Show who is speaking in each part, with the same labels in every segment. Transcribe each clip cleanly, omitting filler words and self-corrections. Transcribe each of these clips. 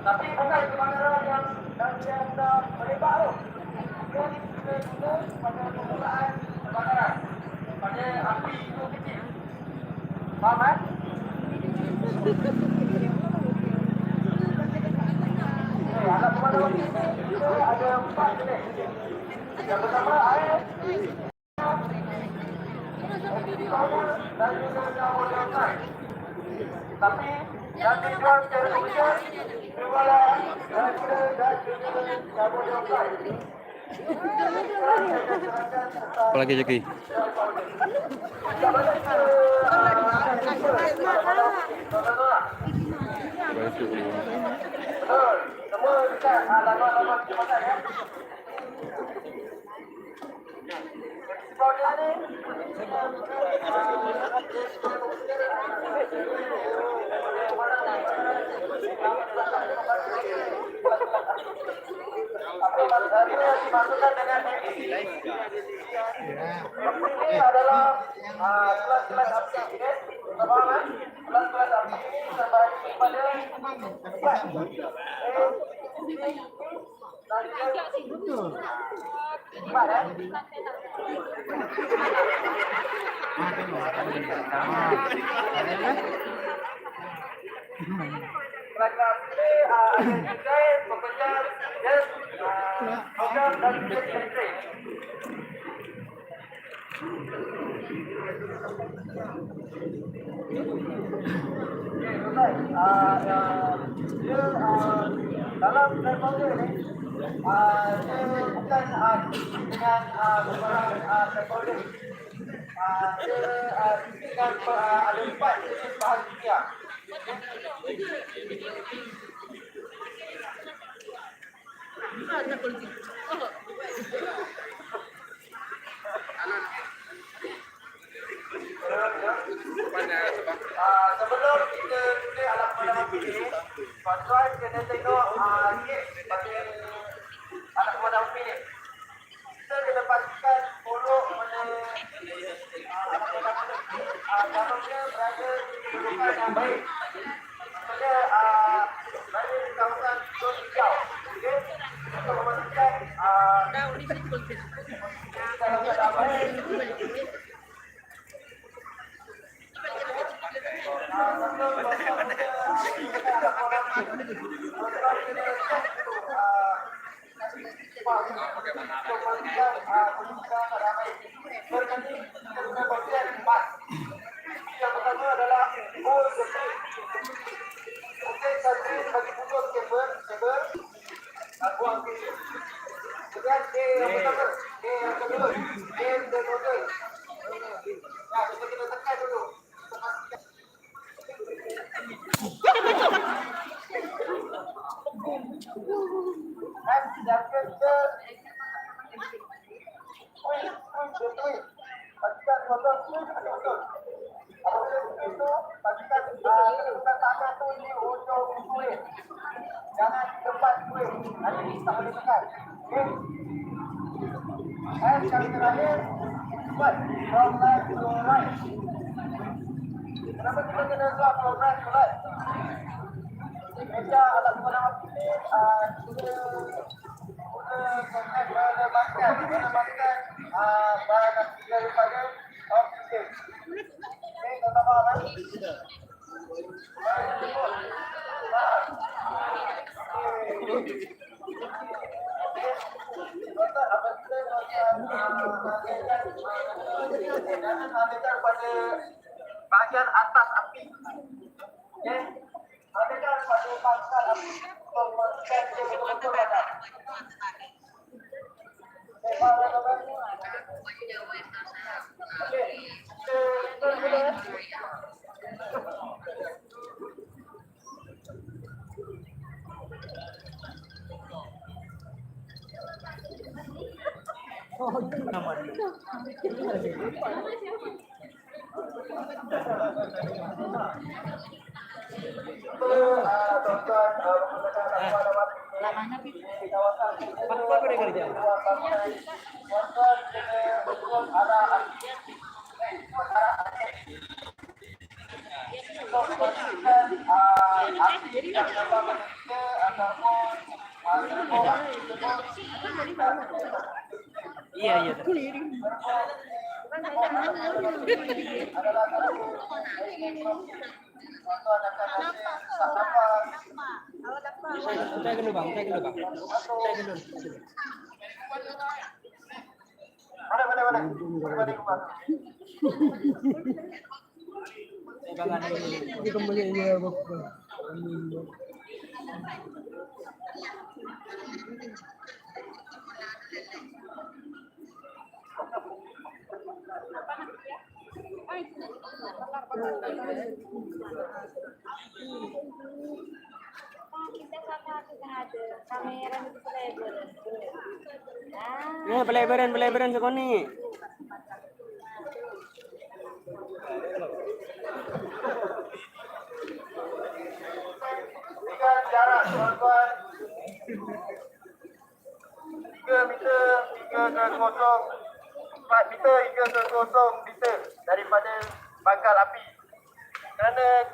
Speaker 1: Tapi bukan kebakaran yang sudah melebar loh. Ini pada permulaan kebakaran, pada api itu kecil. Faham kan? Alat pemadam ini ada 4 jenis. Yang pertama air, dan juga carbon dioxide. Tapi yang dijual secara khusus jualan dan juga carbon dioxide.
Speaker 2: Apa lagi Jeki?
Speaker 1: Semua dekat laluan-laluan kecamatan ya. Sebabnya ni dimasukkan dengan ini adalah kelas-kelas api, kelas-kelas api ini terbagi pada 大家在方这里bukan dengan beberapa teknologi dengan ada 4 jenis bahan kimia. Sebelum kita tulis alat pemadam api ini, tuan-tuan kena tengok bagi alat pemadam api ini. Kita kena pastikan polok pada alat pemadam api dalamnya berada di kedudukan yang baik. Maksudnya berada di kawasan zon hijau. Okey, untuk memastikan dalam keadaan baik. Yang pertama adalah hole jepit. Mungkin satu bagi putus kabel buang kabel. Kemudian yang pertama, yang kedua, dan model. Nah, kita kena tekan dulu. Dan tidak ke pastikan betul betul. Apabila itu pastikan kedudukan tangan tu di ujung kulit. Jangan di depan kulit. Nanti tak boleh tekan. Okey. Dan yang terakhir, buat from left to right. Kenapa kita kena buat from right to right? Meja alat pemadam api ni kita menemaskan bahan api daripada oksigen. Okey, tuan-tuan faham kan? Tuan-tuan, apabila jangan ambilkan pada bahagian atas api. Okey, ambilkan pada pangkal api untuk memastikan dia betul-betul padam. Okey, faham kan tuan-tuan? Okey, kita mula. Tuan-tuan menggunakan alamat di kawasan tuan-tuan kena betul arah untuk memastikan aksi yang dapat menjadi ataupun
Speaker 3: Iya.
Speaker 1: adalah tuan-tuan akan nanti sesak nafas.
Speaker 3: Saya dulu bang.
Speaker 1: Mana? Mana rumah?
Speaker 3: Ini kembali ya bapak.
Speaker 4: Kita sama ada kamera itu pelebar.
Speaker 3: Pelebaran sekoni.
Speaker 1: Tiga jarak tuan-tuan 3 meter hingga ke 4 meter hingga ke 0 meter daripada pangkal api. Kerana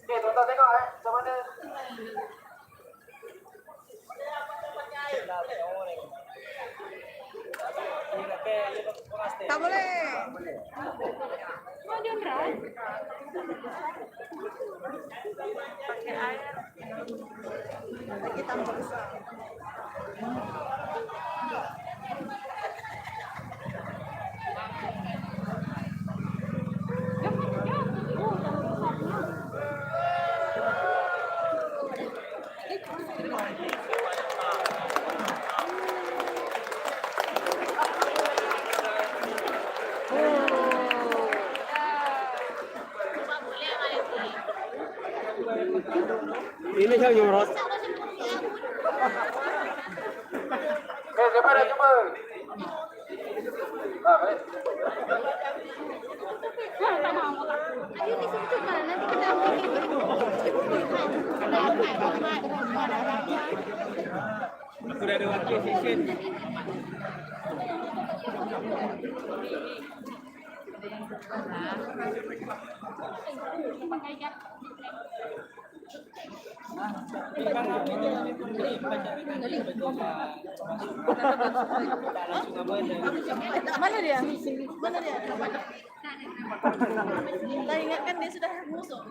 Speaker 1: tuan-tuan tengok macam mana.
Speaker 5: Tak boleh.
Speaker 4: Mau Jondra?
Speaker 5: Pakai air. Lagi tambah besar.
Speaker 3: Ini saya nyorot.
Speaker 1: Siapa dah cuba? Balik.
Speaker 4: Ayo di situ kan nanti kita
Speaker 3: Sudah ada wakil session.
Speaker 5: Mana dia? Kita ingatkan dia sudah musuh.